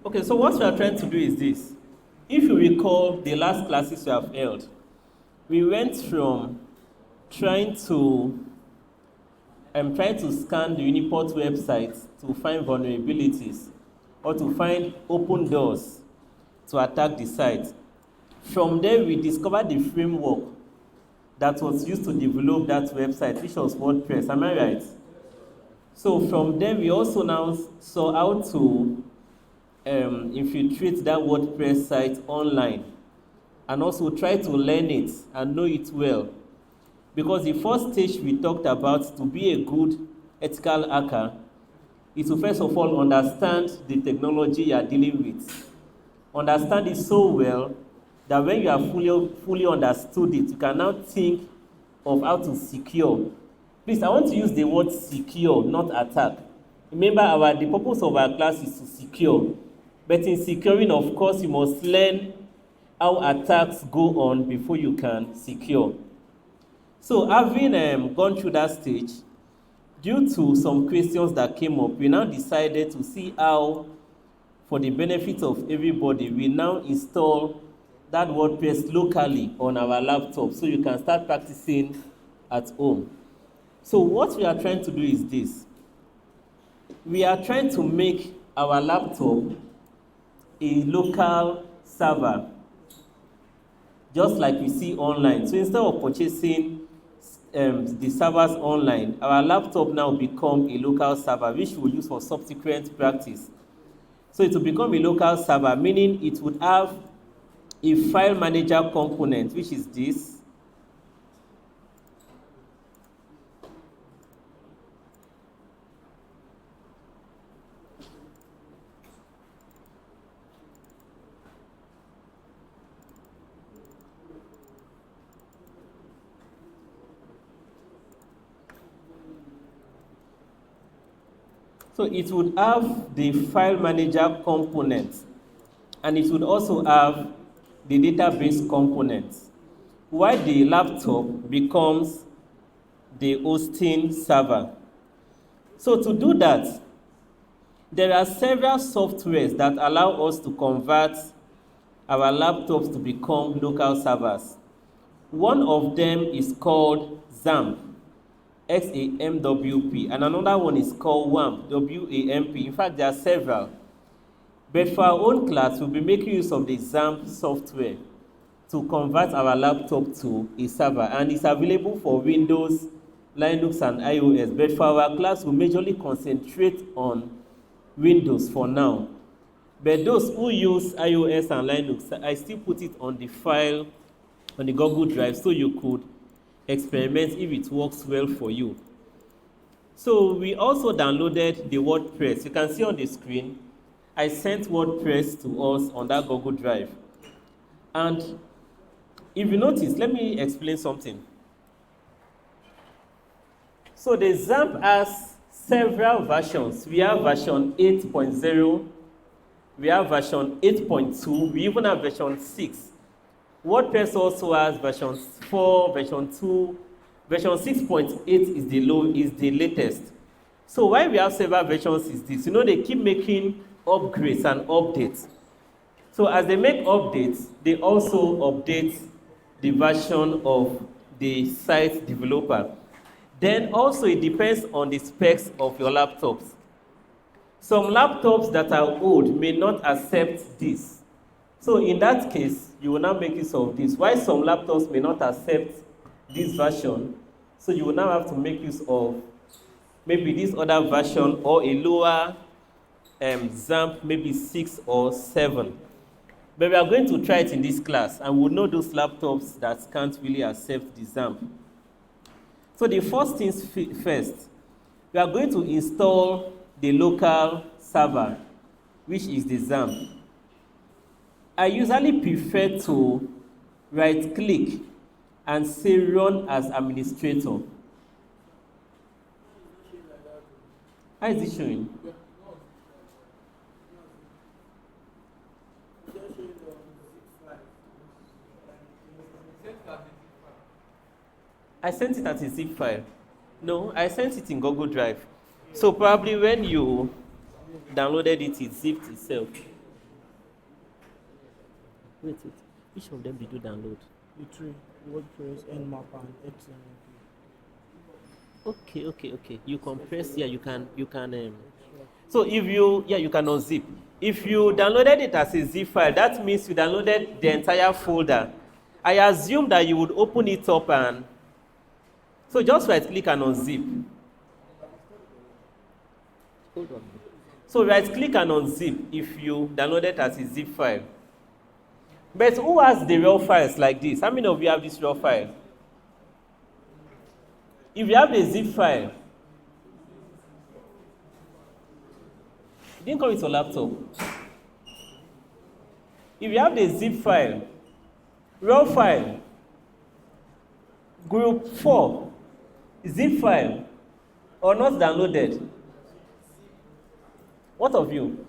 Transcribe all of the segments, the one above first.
Okay, so what we are trying to do is this. If you recall the last classes we have held, we went from trying to scan the Uniport website to find vulnerabilities or to find open doors to attack the site. From there, we discovered the framework that was used to develop that website, which was WordPress. Am I right? So from there, we also now saw how to infiltrate that WordPress site online and also try to learn it and know it well. Because the first stage we talked about, to be a good ethical hacker, is to first of all understand the technology you are dealing with. Understand it so well that when you have fully understood it, you can now think of how to secure. Please, I want to use the word secure, not attack. Remember, the purpose of our class is to secure. But in securing, of course, you must learn how attacks go on before you can secure. So having gone through that stage, due to some questions that came up, we now decided to see how, for the benefit of everybody, we now install that WordPress locally on our laptop so you can start practicing at home. So what we are trying to do is this. We are trying to make our laptop a local server, just like we see online. So instead of purchasing the servers online, our laptop now become a local server, which we will use for subsequent practice. So it will become a local server, meaning it would have a file manager component, which is this. So it would have the file manager component, and it would also have the database component, while the laptop becomes the hosting server. So to do that, there are several softwares that allow us to convert our laptops to become local servers. One of them is called XAMPP, XAMPP, and another one is called WAMP, WAMP. In fact, there are several. But for our own class, we'll be making use of the XAMPP software to convert our laptop to a server. And it's available for Windows, Linux, and iOS. But for our class, we'll majorly concentrate on Windows for now. But those who use iOS and Linux, I still put it on the file, on the Google Drive, so you could experiment if it works well for you. So we also downloaded the WordPress. You can see on the screen, I sent WordPress to us on that Google Drive. And if you notice, let me explain something. So the XAMPP has several versions. We have version 8.0, we have version 8.2, we even have version 6. WordPress also has version 4, version 2, version 6.8 is the latest. So why we have several versions is this. You know, they keep making upgrades and updates. So as they make updates, they also update the version of the site developer. Then also it depends on the specs of your laptops. Some laptops that are old may not accept this. So in that case, you will now make use of this. While some laptops may not accept this version, so you will now have to make use of maybe this other version or a lower XAMPP, maybe 6 or 7. But we are going to try it in this class, and we'll know those laptops that can't really accept the XAMPP. So the first things first, we are going to install the local server, which is the XAMPP. I usually prefer to right-click and say Run as Administrator. How is it showing? I sent it as a zip file. No, I sent it in Google Drive. So probably when you downloaded it, it zipped itself. Wait. Which of them did you download? The three, WordPress, XAMPP, and XAMPP. Okay. You compress. Yeah, you can. So if you can unzip. If you downloaded it as a zip file, that means you downloaded the entire folder. I assume that you would open it up and so just right click and unzip. Hold on. So right click and unzip if you download it as a zip file. But who has the raw files like this? How many of you have this raw file? If you have the zip file, it didn't come with your laptop. If you have the zip file, raw file, group 4, zip file, or not downloaded, what of you?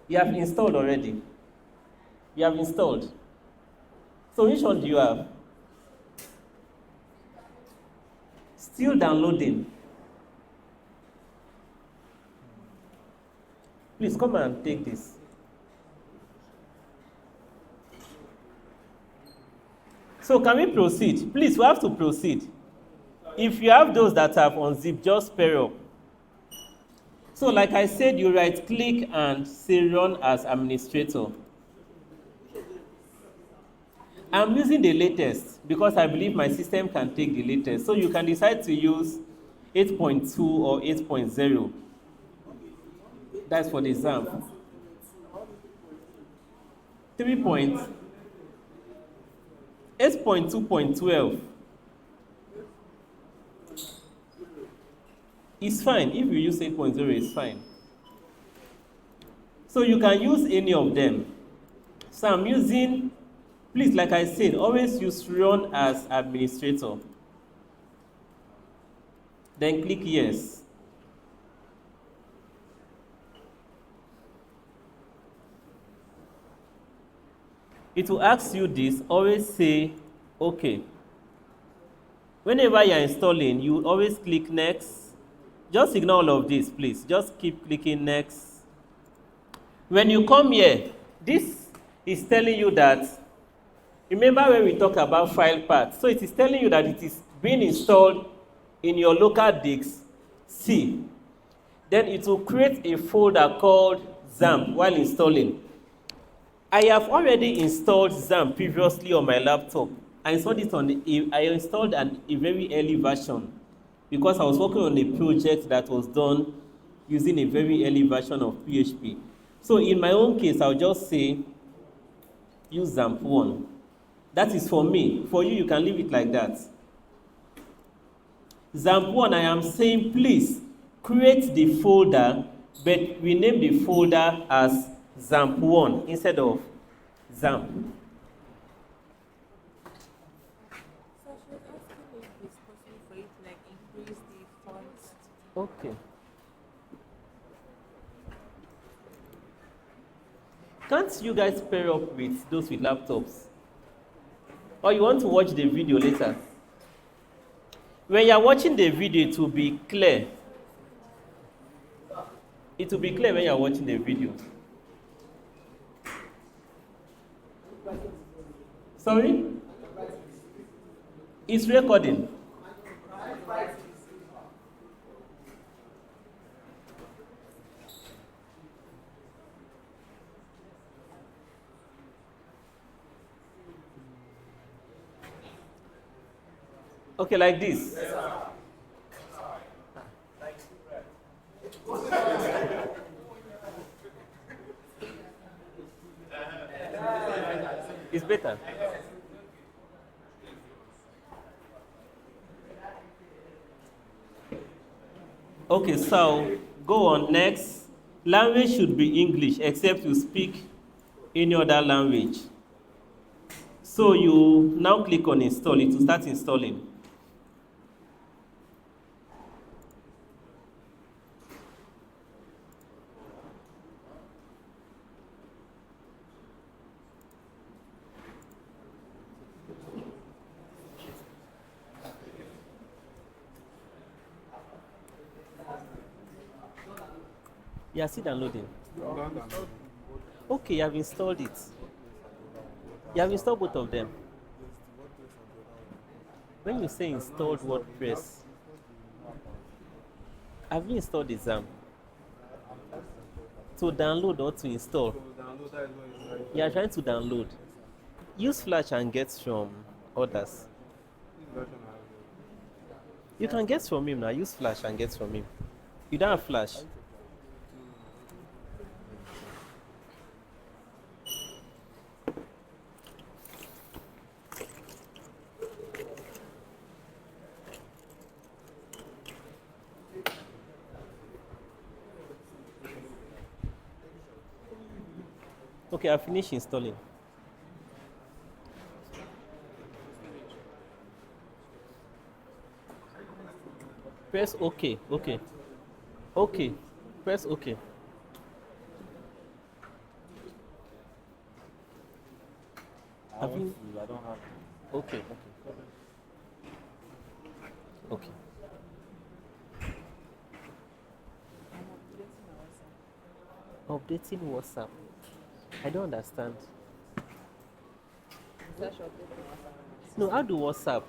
You have installed already. You have installed. So which one do you have? Still downloading. Please come and take this. So can we proceed? Please, we have to proceed. If you have those that have unzipped, just pair up. So like I said, you right click and say run as administrator. I'm using the latest because I believe my system can take the latest. So you can decide to use 8.2 or 8.0. That's for the XAMPP. 8.2.12. It's fine. If you use 8.0, it's fine. So you can use any of them. So I'm using, please, like I said, always use run as administrator. Then click yes. It will ask you this, always say okay. Whenever you're installing, you always click next. Just ignore all of this, please. Just keep clicking next. When you come here, this is telling you that, remember when we talk about file path? So it is telling you that it is being installed in your local disk C. Then it will create a folder called XAMPP while installing. I have already installed XAMPP previously on my laptop. I installed it on a very early version because I was working on a project that was done using a very early version of PHP. So in my own case, I'll just say use XAMPP 1. That is for me. For you, you can leave it like that. XAMPP 1, I am saying please create the folder, but rename the folder as XAMPP 1 instead of XAMPP. Okay. Can't you guys pair up with those with laptops? Or you want to watch the video later? When you're watching the video, it will be clear. It will be clear when you're watching the video. Sorry? It's recording. Okay, like this. It's better. Okay, so go on next. Language should be English except you speak any other language. So you now click on install. It will start installing. Yeah, still downloading. Okay, you have installed it. You have installed both of them. When you say installed WordPress, have you installed the XAMPP? To download or to install? You are trying to download. Use Flash and get from others. You can get from him now. Use Flash and get from him. You don't have Flash. Okay, I finished installing. Press OK. OK. OK. Press OK. I don't have. Okay. Okay. Updating WhatsApp. I don't understand. No, how do WhatsApp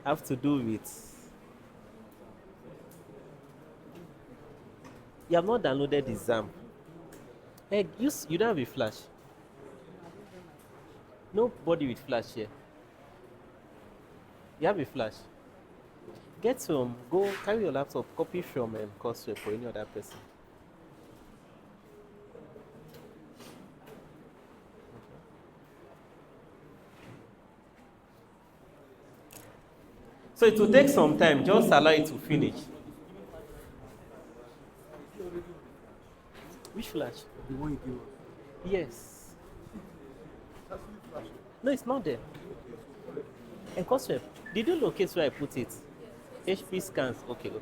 have to do with? You have not downloaded the XAMPP. Hey, you don't have a Flash. Nobody with Flash here. You have a Flash. Get some. Go carry your laptop. Copy from Courseware for any other person. So it will take some time. Just allow it to finish. Which Flash? The one you give us. Yes. No, it's not there. And Courseware. Did you locate where I put it? HP scans. Okay.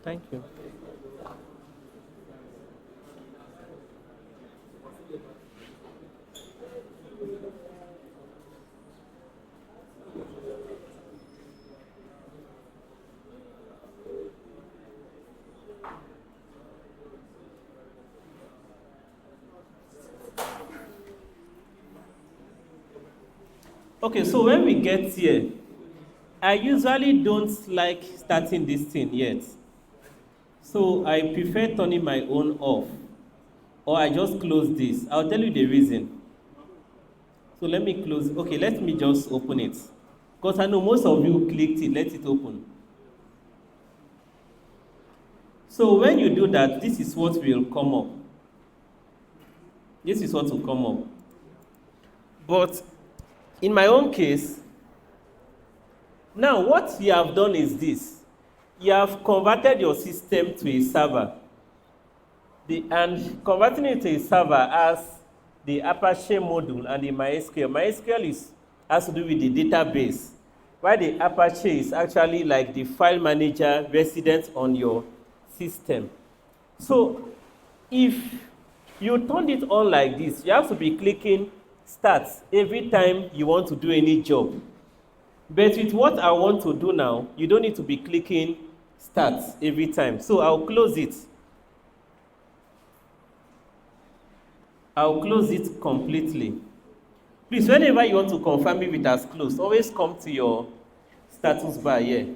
Thank you. Okay, so when we get here, I usually don't like starting this thing yet. So I prefer turning my own off, or I just close this. I'll tell you the reason. So let me close. Okay, let me just open it. Because I know most of you clicked it, let it open. So when you do that, this is what will come up. This is what will come up. But in my own case, now what you have done is this. You have converted your system to a server. And converting it to a server has the Apache module and the MySQL. MySQL has to do with the database, while the Apache is actually like the file manager resident on your system. So if you turned it on like this, you have to be clicking start every time you want to do any job. But with what I want to do now, you don't need to be clicking start every time. So I'll close it. I'll close it completely. Please, whenever you want to confirm if it has closed, always come to your status bar here.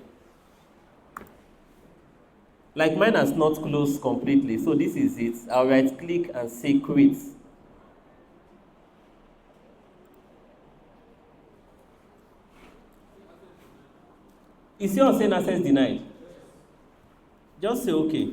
Like mine has not closed completely, so this is it. I'll right click and say quit. Is your saying access denied? Just say okay.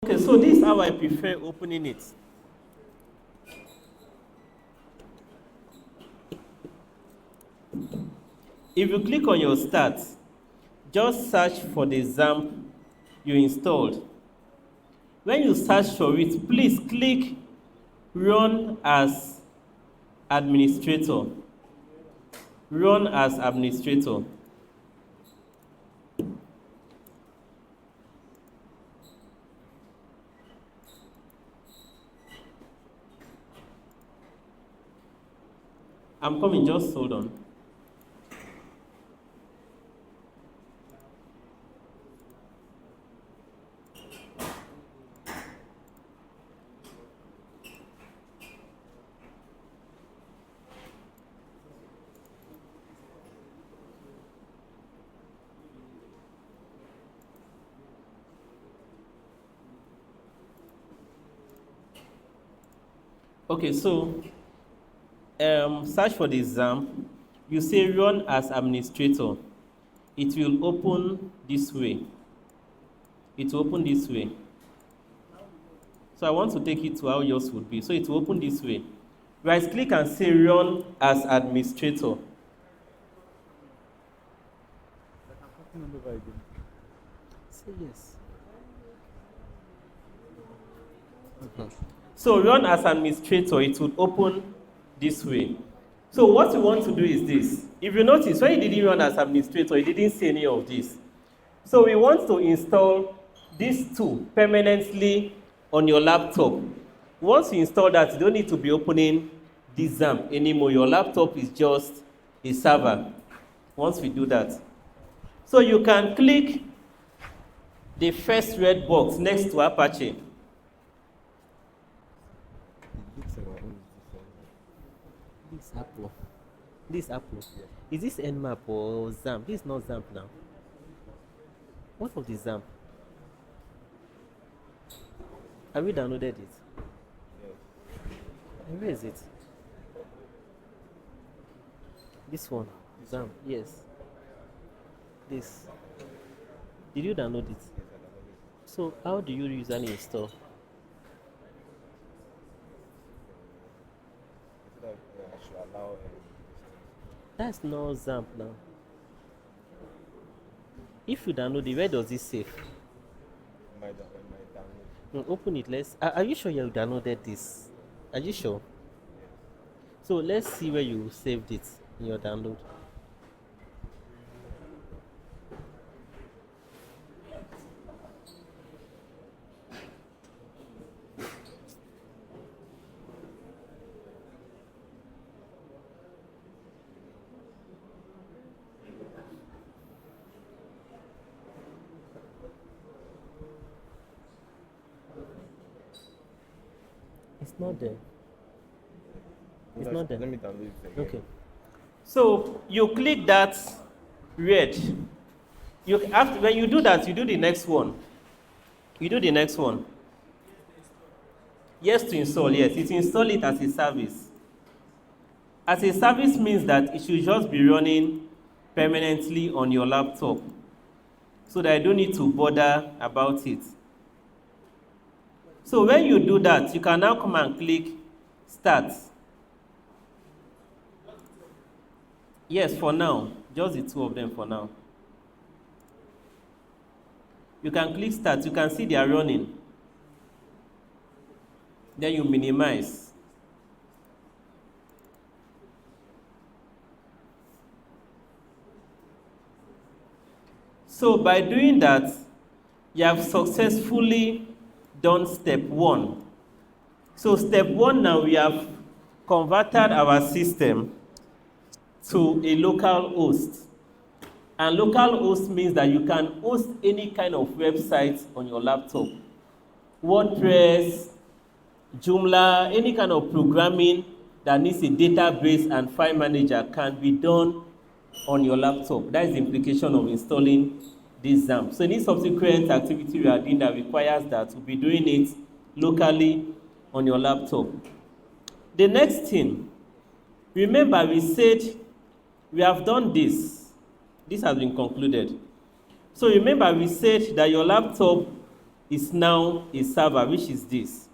Okay, so this is how I prefer opening it. If you click on your start, just search for the XAMPP you installed. When you search for it, please click run as administrator. Run as administrator. I'm coming, just hold on. Okay, so search for the XAMPP. You say run as administrator. It will open this way. It will open this way. So I want to take it to how yours would be. So it will open this way. Right click and say run as administrator. Say yes. Okay. So run as administrator, it would open this way. So what we want to do is this. If you notice, when you didn't run as administrator, you didn't see any of this. So we want to install this tool permanently on your laptop. Once you install that, you don't need to be opening this XAMPP anymore. Your laptop is just a server. Once we do that. So you can click the first red box next to Apache. This Apple. Is this NMAP or XAMPP? This is not XAMPP now. What of the XAMPP? Have you downloaded it? And where is it? This one, XAMPP, yes. This. Did you download it? So how do you use and install? That's not XAMPP now. If you download it, where does it save? Open it. Are you sure you downloaded this? Are you sure? So let's see where you saved it in your download. It's not there. It's not there. Let me download it again. Okay. So you click that red. When you do that, you do the next one. You do the next one. Yes, to install. Yes, it install it as a service. As a service means that it should just be running permanently on your laptop, so that I don't need to bother about it. So when you do that, you can now come and click Start. Yes, for now. Just the two of them for now. You can click Start. You can see they are running. Then you minimize. So by doing that, you have successfully done step 1. So step 1 now, we have converted our system to a local host. And local host means that you can host any kind of website on your laptop. WordPress, Joomla, any kind of programming that needs a database and file manager can be done on your laptop. That is the implication of installing this XAMPP. So any subsequent activity we are doing that requires that, we'll be doing it locally on your laptop. The next thing, remember we said we have done this. This has been concluded. So remember we said that your laptop is now a server, which is this.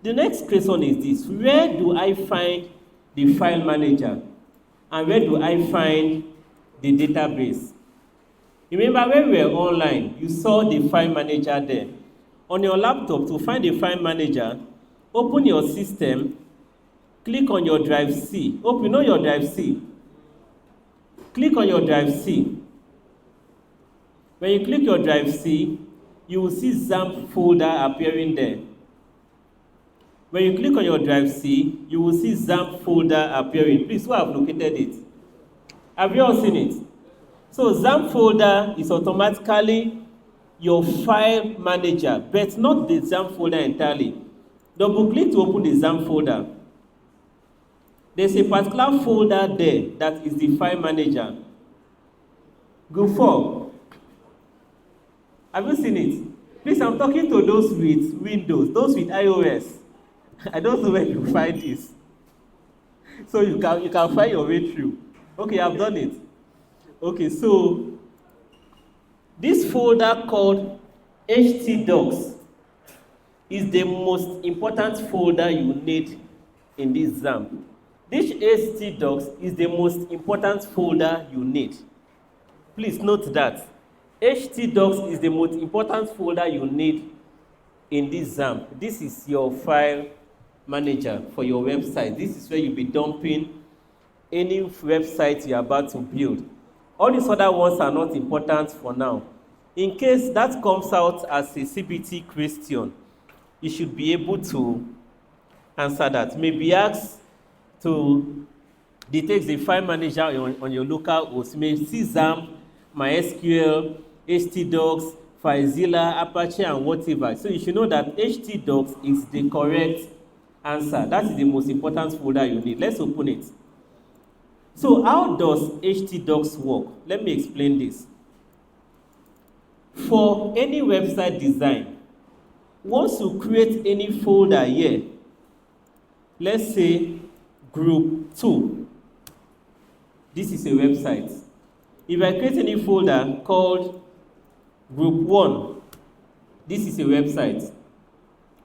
The next question is this: where do I find the file manager? And where do I find the database? Remember when we were online, you saw the file manager there. On your laptop, to find the file manager, open your system, click on your drive C. Open your drive C. Click on your drive C. When you click your drive C, you will see XAMPP folder appearing there. When you click on your drive C, you will see XAMPP folder appearing. Please, who have located it? Have you all seen it? So XAMPP folder is automatically your file manager, but not the XAMPP folder entirely. Double click to open the XAMPP folder. There's a particular folder there that is the file manager. Go for. Have you seen it? Please, I'm talking to those with Windows, those with iOS. I don't know where you find this. So you can find your way through. Okay, I've done it. Okay, so this folder called HTTDOCS is the most important folder you need in this XAMPP. This HTTDOCS is the most important folder you need. Please note that. HTTDOCS is the most important folder you need in this XAMPP. This is your file manager for your website. This is where you'll be dumping any website you're about to build. All these other ones are not important for now. In case that comes out as a CBT question, you should be able to answer that. Maybe ask to detect the file manager on your local host. Maybe XAMPP, MySQL, HTTDOCS, FileZilla, Apache, and whatever. So you should know that HTTDOCS is the correct answer. That is the most important folder you need. Let's open it. So how does HTTDOCS work? Let me explain this. For any website design, once you create any folder here, let's say group 2, this is a website. If I create any folder called group 1, this is a website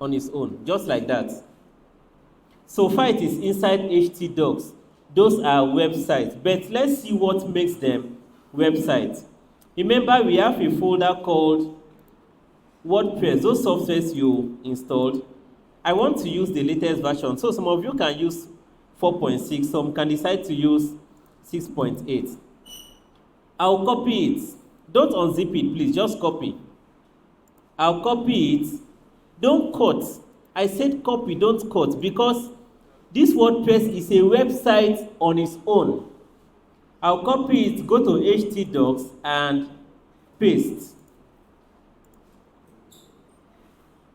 on its own, just like that. So far it is inside HTTDOCS. Those are websites, but let's see what makes them websites. Remember, we have a folder called WordPress, those softwares you installed. I want to use the latest version, so some of you can use 4.6, some can decide to use 6.8. I'll copy it. Don't unzip it, please, just copy. I'll copy it. Don't cut. I said copy, don't cut, because this WordPress is a website on its own. I'll copy it, go to HTTDOCS and paste.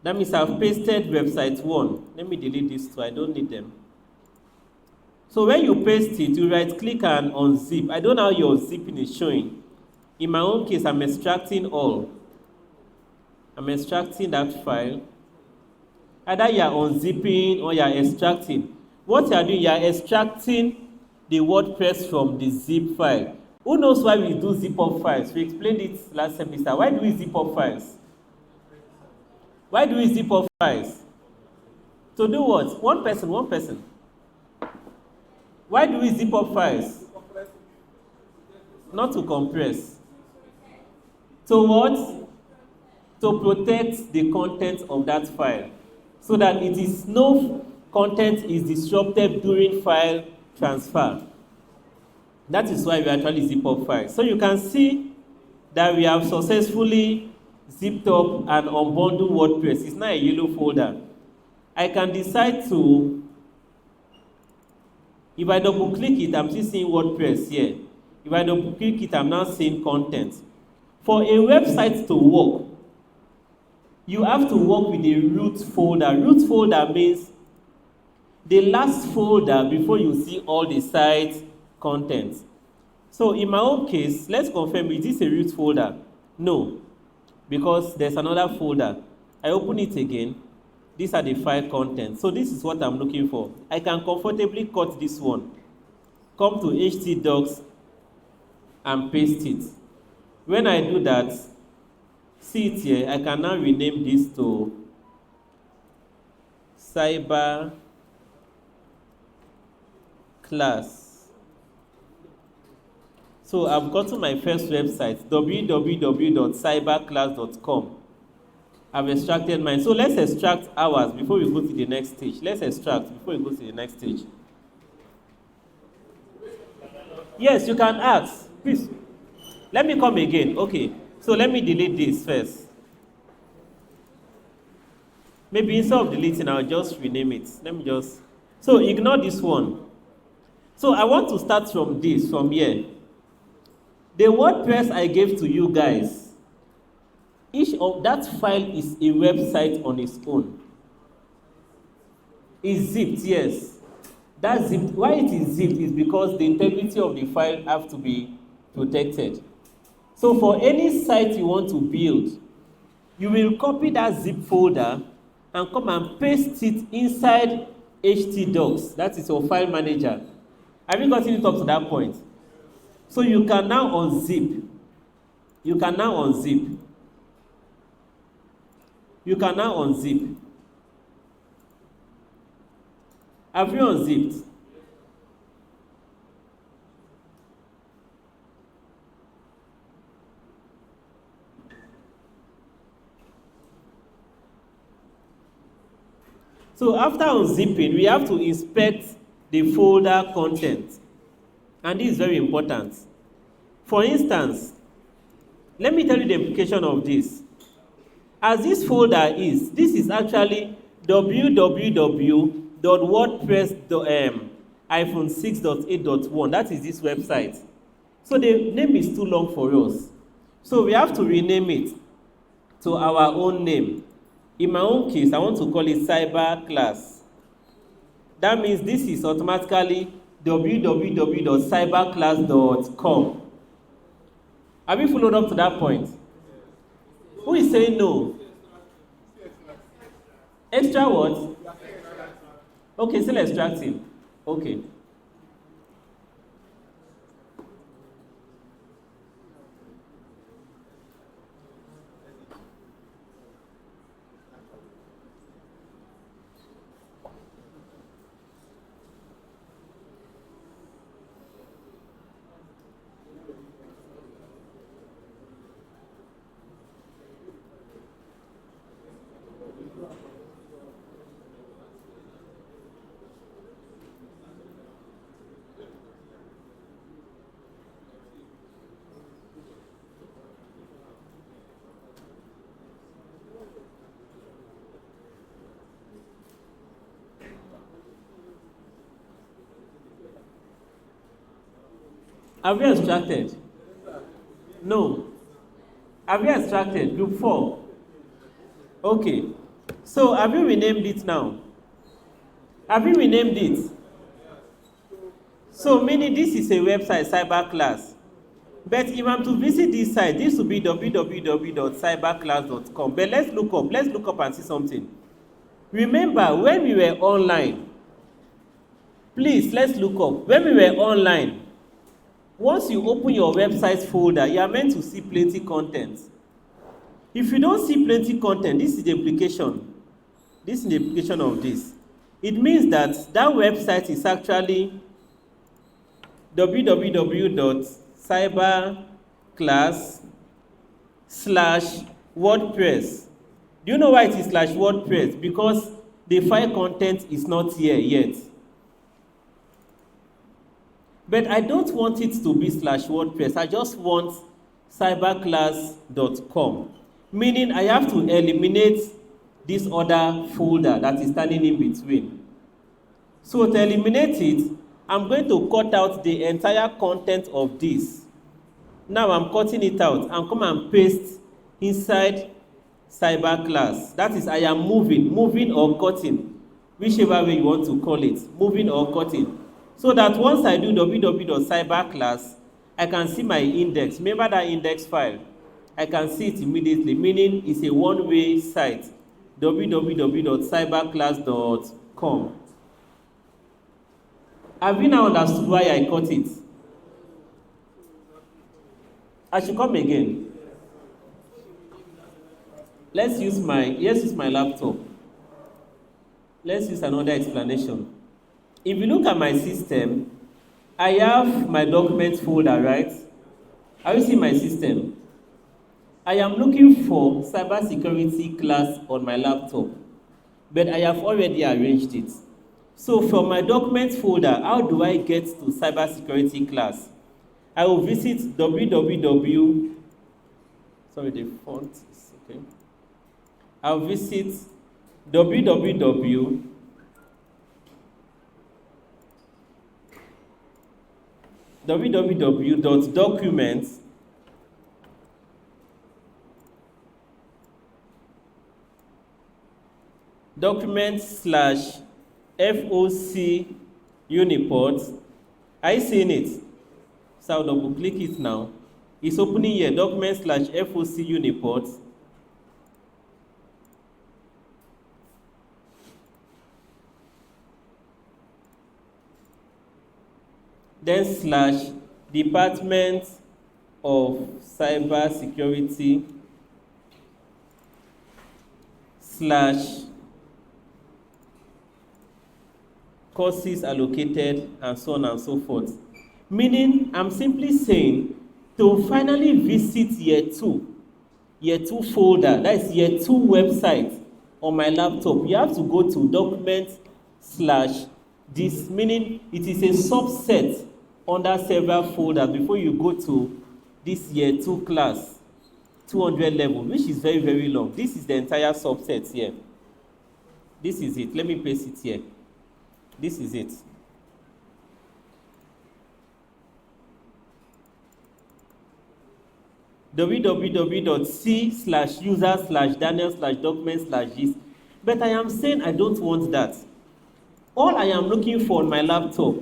That means I've pasted website 1. Let me delete these two, I don't need them. So when you paste it, you right click and unzip. I don't know how your zipping is showing. In my own case, I'm extracting all. I'm extracting that file. Either you are unzipping or you are extracting. What you are doing, you are extracting the WordPress from the zip file. Who knows why we do zip up files? We explained it last semester. Why do we zip up files? Why do we zip up files? To do what? One person. Why do we zip up files? Not to compress. To what? To protect the content of that file, so that it is no content is disrupted during file transfer. That is why we actually zip up files. So you can see that we have successfully zipped up and unbundled WordPress. It's not a yellow folder. I can decide to, if I double click it, I'm still seeing WordPress here. If I double click it, I'm now seeing content. For a website to work, you have to work with the root folder. Root folder means the last folder before you see all the site contents. So in my own case, let's confirm, is this a root folder? No, because there's another folder. I open it again. These are the file contents. So this is what I'm looking for. I can comfortably cut this one, come to HTTDOCS and paste it. When I do that, see it here, I can now rename this to cyber class. So I've gotten my first website, www.cyberclass.com. I've extracted mine. So let's extract ours before we go to the next stage. Let's extract before we go to the next stage. Yes, you can ask. Please, let me come again. Okay, so let me delete this first. Maybe instead of deleting, I'll just rename it. Let me just... So ignore this one. So I want to start from this, from here. The WordPress I gave to you guys, each of that file is a website on its own. It's zipped, yes. That zipped. Why it is zipped is because the integrity of the file have to be protected. So for any site you want to build, you will copy that zip folder and come and paste it inside HTTDOCS. That is your file manager. Have you gotten it up to that point? So you can now unzip. You can now unzip. You can now unzip. Have you unzipped? So after unzipping, we have to inspect the folder content. And this is very important. For instance, let me tell you the implication of this. As this folder is, this is actually www.wordpress-6.8.1. That is this website. So the name is too long for us. So we have to rename it to our own name. In my own case, I want to call it cyber class. That means this is automatically www.cyberclass.com. Have you followed up to that point? Who is saying no? Extra what? Okay, still extracting. Okay. Have you extracted? No. Have you extracted? Group 4. Okay. So have you renamed it now? Have you renamed it? So meaning this is a website, cyber class. But if I'm to visit this site, this will be www.cyberclass.com. But let's look up and see something. Remember, when we were online, please, let's look up. When we were online, once you open your website folder, you are meant to see plenty content. If you don't see plenty content, this is the implication. This is the implication of this. It means that website is actually www.cyberclass/WordPress. Do you know why it is /WordPress? Because the file content is not here yet. But I don't want it to be /WordPress. I just want cyberclass.com. Meaning I have to eliminate this other folder that is standing in between. So to eliminate it, I'm going to cut out the entire content of this. Now I'm cutting it out and come and paste inside cyberclass. That is, I am moving or cutting, whichever way you want to call it, moving or cutting. So that once I do www.cyberclass, I can see my index. Remember that index file? I can see it immediately, meaning it's a one-way site, www.cyberclass.com. Have you now understood why I cut it? I should come again. Let's use my laptop. Let's use another explanation. If you look at my system, I have my documents folder, right? Have you seen my system? I am looking for cybersecurity class on my laptop, but I have already arranged it. So from my documents folder, how do I get to cybersecurity class? I will visit the font is okay. I'll visit documents/FOC Uniport. Are you seeing it? So I'll double click it now. It's opening here, documents/FOC Uniport. Then /Department of Cybersecurity /courses allocated, and so on and so forth. Meaning, I'm simply saying to finally visit year 2 folder, that is year 2 website on my laptop, you have to go to documents/this, meaning it is a subset under several folders before you go to this year 2 class 200 level, which is very, very long. This is the entire subset here. This is it. Let me paste it here. This is it. www.c/user/daniel/document/gist. But I am saying I don't want that. All I am looking for on my laptop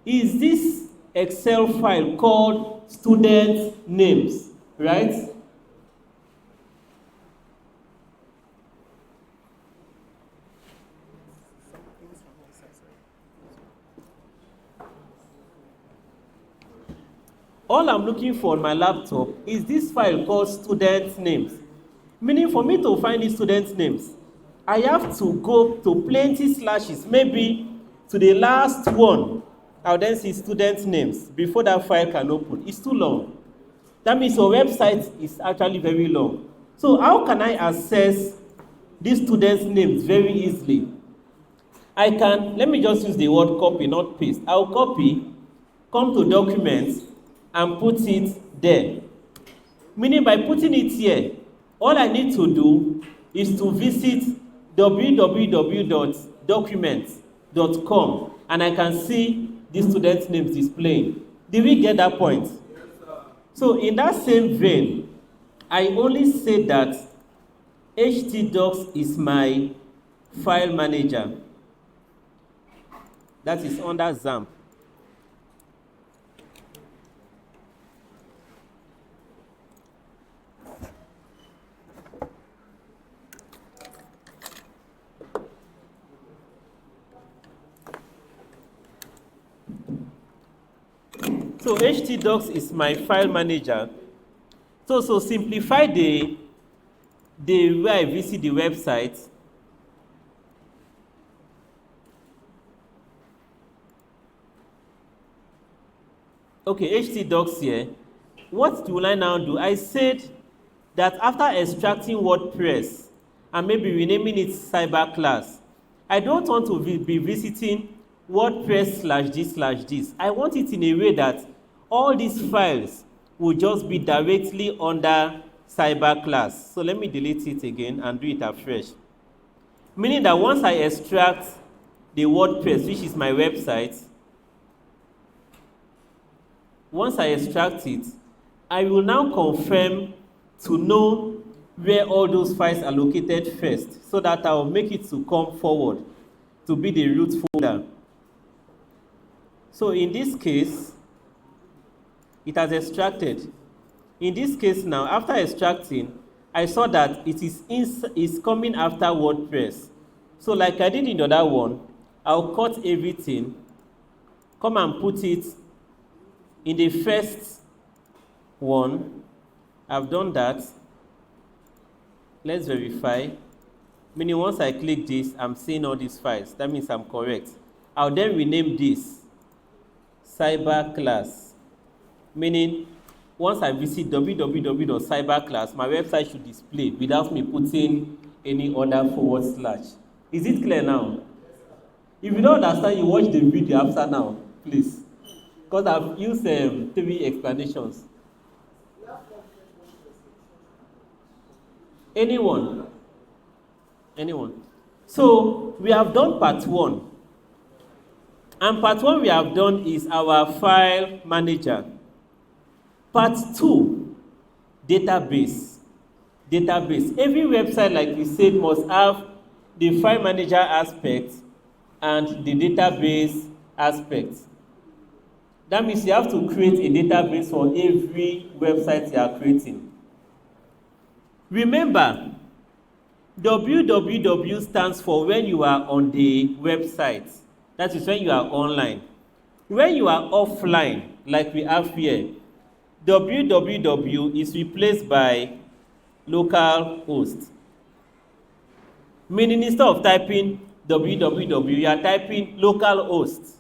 is this Excel file called student names, right? All I'm looking for on my laptop is this file called student names. Meaning for me to find these student names, I have to go to plenty slashes, maybe to the last one. I'll then see student names before that file can open. It's too long. That means your website is actually very long. So how can I access these students' names very easily? I can, let me just use the word copy, not paste. I'll copy, come to documents, and put it there. Meaning by putting it here, all I need to do is to visit www.documents.com and I can see the student names displaying. Did we get that point? Yes, sir. So in that same vein, I only say that HTTDOCS is my file manager. That is under XAMPP. So HTTDOCS is my file manager. So simplify the way I visit the website. Okay, HTTDOCS here. What will I now do? I said that after extracting WordPress and maybe renaming it cyber class, I don't want to be visiting WordPress/this/this. I want it in a way that all these files will just be directly under cyber class. So let me delete it again and do it afresh. Meaning that once I extract the WordPress, which is my website, once I extract it, I will now confirm to know where all those files are located first, so that I will make it to come forward to be the root folder. So in this case, it has extracted. In this case now, after extracting, I saw that it is coming after WordPress. So like I did in the other one, I'll cut everything, come and put it in the first one. I've done that. Let's verify. Meaning once I click this, I'm seeing all these files. That means I'm correct. I'll then rename this cyber class. Meaning once I visit www.cyberclass, my website should display without me putting any other /. Is it clear now? If you don't understand, you watch the video after now, please. Because I've used 3 explanations. Anyone? So we have done part 1. And part 1 we have done is our file manager. Part 2, database. Every website, like we said, must have the file manager aspect and the database aspect. That means you have to create a database for every website you are creating. Remember, www stands for when you are on the website. That is when you are online. When you are offline, like we have here, www is replaced by localhost. Meaning instead of typing www, you are typing localhost.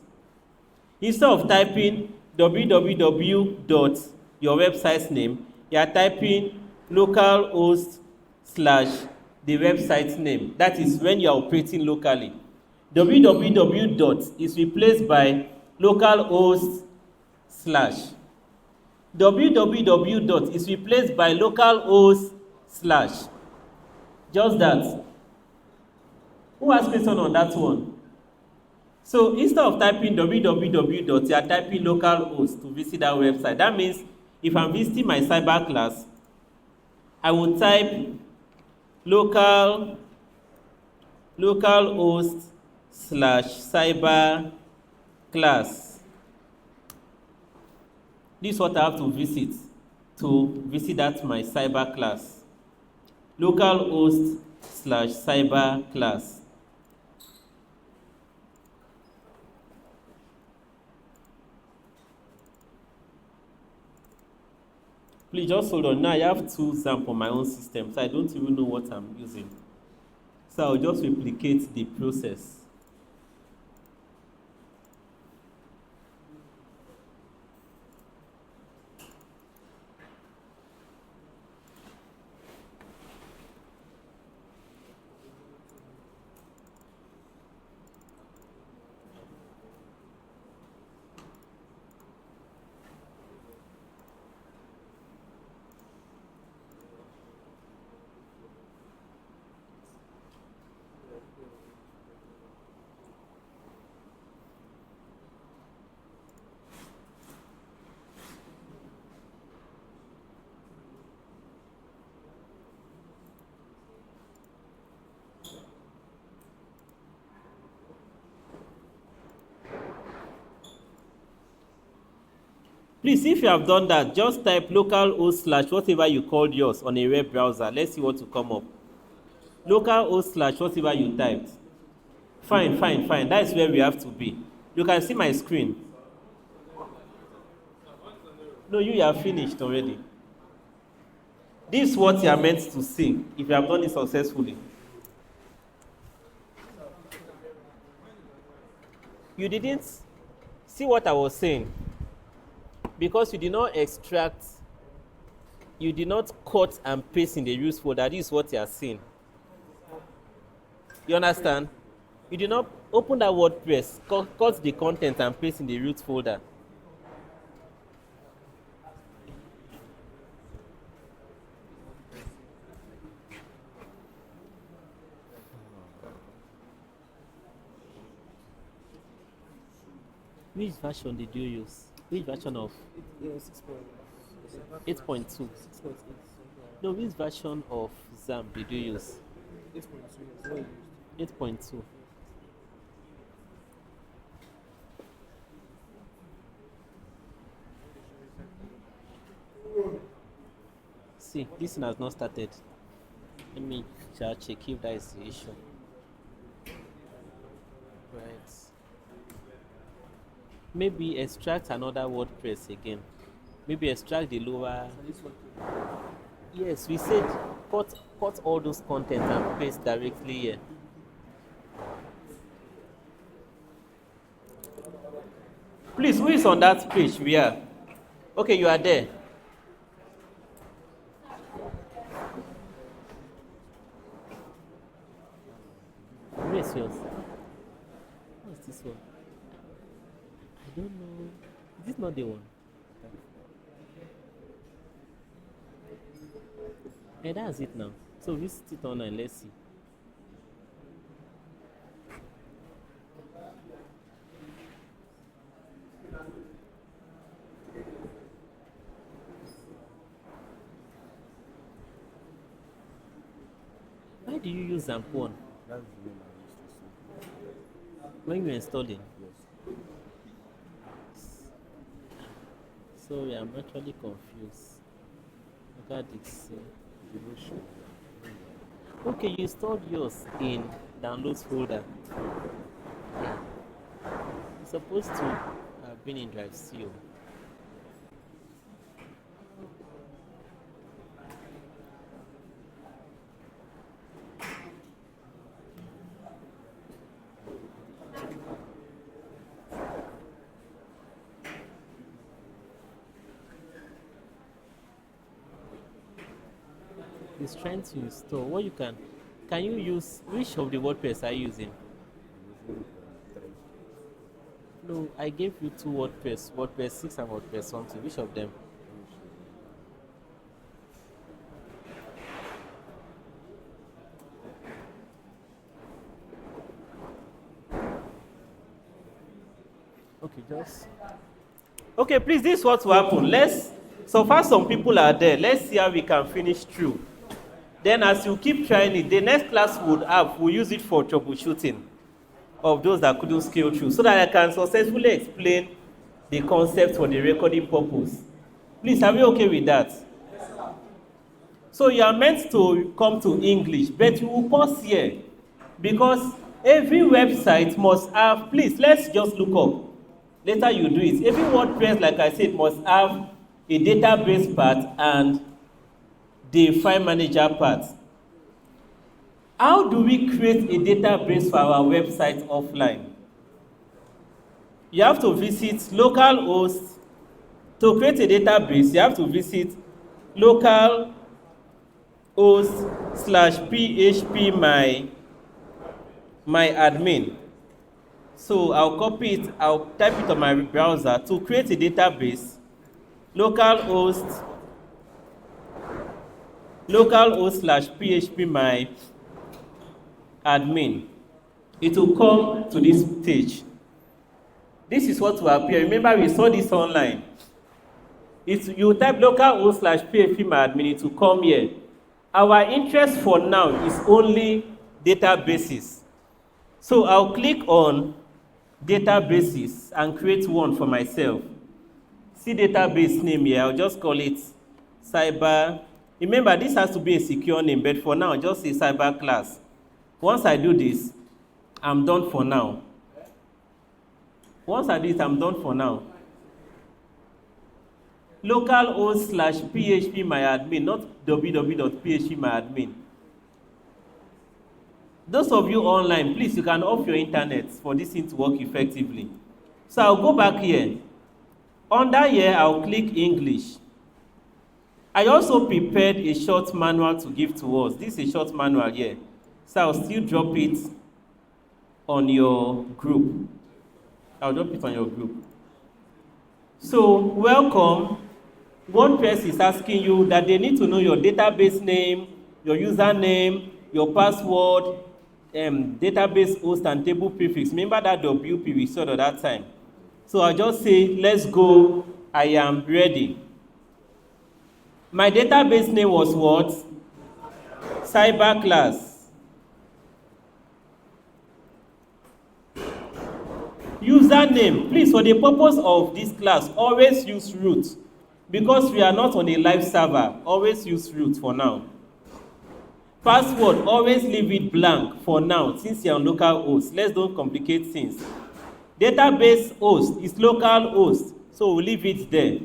Instead of typing www dot your website's name, you are typing localhost / the website's name. That is when you are operating locally. www dot is replaced by localhost slash. www dot is replaced by localhost slash. Just that. Who has question on that one? So instead of typing www dot, you are typing localhost to visit that website. That means if I'm visiting my cyber class, I will type localhost slash cyber class. This is what I have to visit that my cyber class. Localhost slash cyber class. Please just hold on. Now I have two XAMPP on my own system, so I don't even know what I'm using. So I'll just replicate the process. Please, if you have done that, just type localhost slash whatever you called yours on a web browser. Let's see what will come up. Localhost slash whatever you typed. Fine. That is where we have to be. You can see my screen. No, you are finished already. This is what you are meant to see if you have done it successfully. You didn't see what I was saying because you did not extract, you did not cut and paste in the use folder. This is what you are seeing. You understand? You did not open that WordPress, cut the content and paste in the root folder. Which version did you use? Which version of? 8.2. 6.8. No, which version of XAMPP did you use? 8.2. 8.2. See, this thing has not started. Let me just check if that is the issue. Right. Maybe extract another WordPress again. Maybe extract the lower. Yes, we said cut all those content and paste directly here. Please, who is on that page? We are. Okay, you are there. Where is yours? What is this one? I don't know. Is this not the one? Hey, that's it now. So visit it on and let's see. Why do you use XAMPP? That's the name I used to see. When you're installing? Yes. Sorry, I'm actually confused. Look at this. Devotion. Okay, you installed yours in downloads folder. It's supposed to have been in Drive C. It's trying to install. What you can you use, which of the WordPress are you using? Using 3. No, I gave you two WordPress, WordPress 6 and WordPress something. Which of them? Okay, just. Okay, please, this is what will happen. So far some people are there. Let's see how we can finish through. Then as you keep trying it, the next class we'll use it for troubleshooting of those that couldn't scale through, so that I can successfully explain the concept for the recording purpose. Please, are we okay with that? So you are meant to come to English, but you will pause here because every website must have, please, let's just look up. Later you do it. Every WordPress, like I said, must have a database part and the file manager part. How do we create a database for our website offline? You have to visit localhost. To create a database, you have to visit localhost/php my admin. So I'll copy it, I'll type it on my browser. To create a database, localhost/php my admin. It will come to this page. This is what will appear. Remember, we saw this online. You type localhost/php my admin, it will come here. Our interest for now is only databases. So I'll click on databases and create one for myself. See database name here, I'll just call it cyber. Remember, this has to be a secure name, but for now, just say cyber class. Once I do this, I'm done for now. Once I do it, I'm done for now. Localhost/php my admin, not www.php my admin. Those of you online, please, you can off your internet for this thing to work effectively. So I'll go back here. Under here, I'll click English. I also prepared a short manual to give to us. This is a short manual here. So I'll still drop it on your group. I'll drop it on your group. So, welcome. WordPress is asking you that they need to know your database name, your username, your password, database host and table prefix. Remember that WP we saw at that time. So I'll just say, let's go, I am ready. My database name was what? Cyber class. Username, please, for the purpose of this class, always use root. Because we are not on a live server, always use root for now. Password, always leave it blank for now, since you're on local host. Let's don't complicate things. Database host is local host, so we'll leave it there.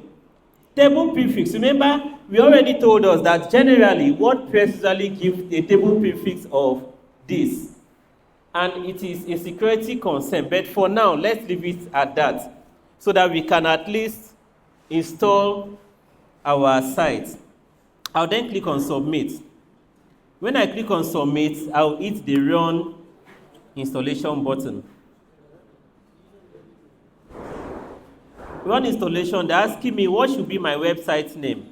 Table prefix, remember, we already told us that generally, WordPress usually gives a table prefix of this. And it is a security concern, but for now, let's leave it at that, so that we can at least install our site. I'll then click on submit. When I click on submit, I'll hit the run installation button. Run installation, they're asking me what should be my website name.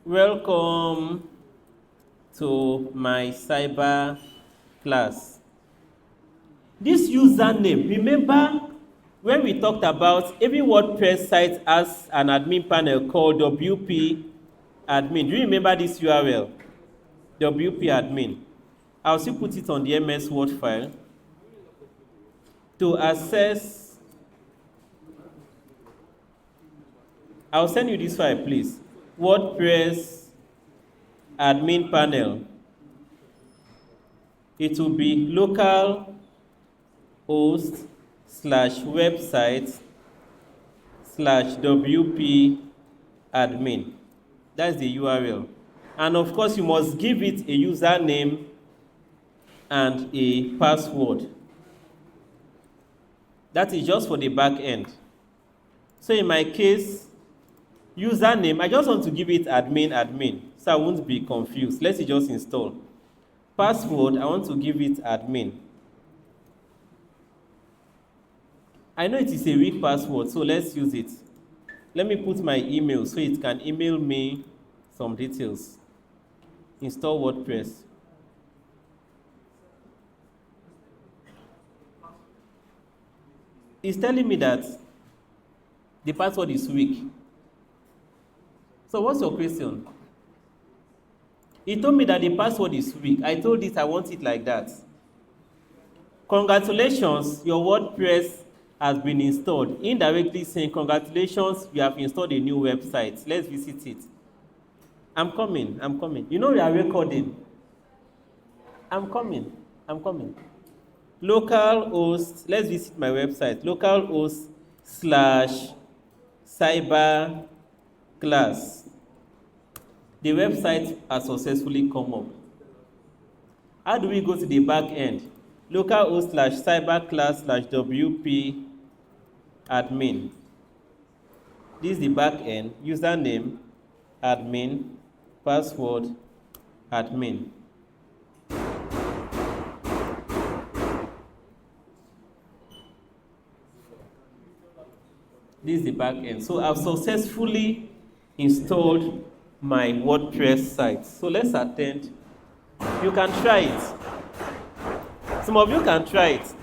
Welcome to my cyber class. This username, remember when we talked about every WordPress site has an admin panel called WP admin. Do you remember this URL? WP admin. I'll still put it on the MS Word file. To access, I'll send you this file, please. WordPress admin panel. It will be local host/website/WP admin. That's the URL. And of course, you must give it a username and a password. That is just for the back end. So in my case, username, I just want to give it admin, so I won't be confused. Let's just install. Password, I want to give it admin. I know it is a weak password, so let's use it. Let me put my email so it can email me some details. Install WordPress. It's telling me that the password is weak. So what's your question? It told me that the password is weak. I told it I want it like that. Congratulations, your WordPress has been installed. Indirectly saying, congratulations, you have installed a new website. Let's visit it. I'm coming. You know we are recording. I'm coming. Localhost, let's visit my website. Localhost / cyber class. The website has successfully come up. How do we go to the back end? Localhost / cyber class / WP admin. This is the back end. Username admin, password admin. This is the back end. So I've successfully installed my WordPress site. So let's attend. You can try it. Some of you can try it.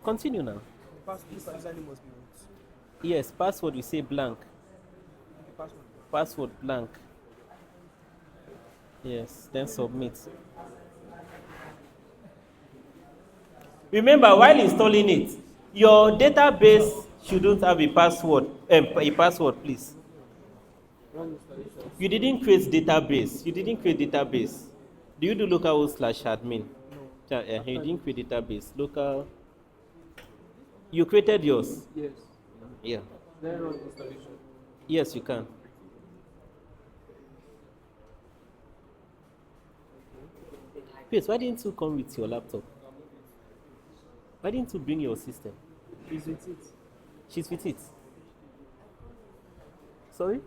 Continue now. Password username must be what? Yes, password you say blank. Okay, password. Password blank. Yes, then submit. Remember, while installing it, your database shouldn't have a password. Please. Run installation. You didn't create database. Do you do localhost / admin? No. You didn't create database. Local. You created yours. Yes. Yeah. Then run installation. Yes, you can. Please, why didn't you come with your laptop? Why didn't you bring your system? Is with it. She's with it. Sorry?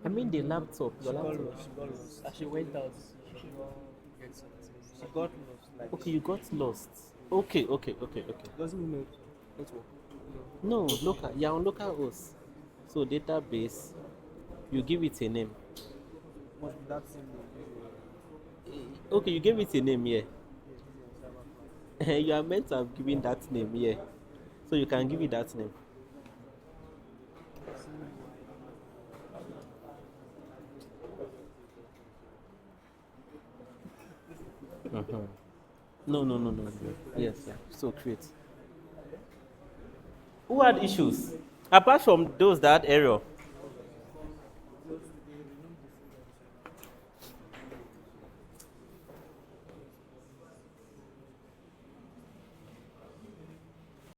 I mean the laptop. Your laptop. She got lost. As she went out, she get something. She got lost. Like Okay, you got lost. Okay. doesn't mean network. No, local. You're on localhost. So database, you give it a name. Must be that same name. Okay, you gave it a name here. You are meant to have given that name here. So you can give it that name. No. Yes, yeah. So create. Who had issues? Apart from those that had error.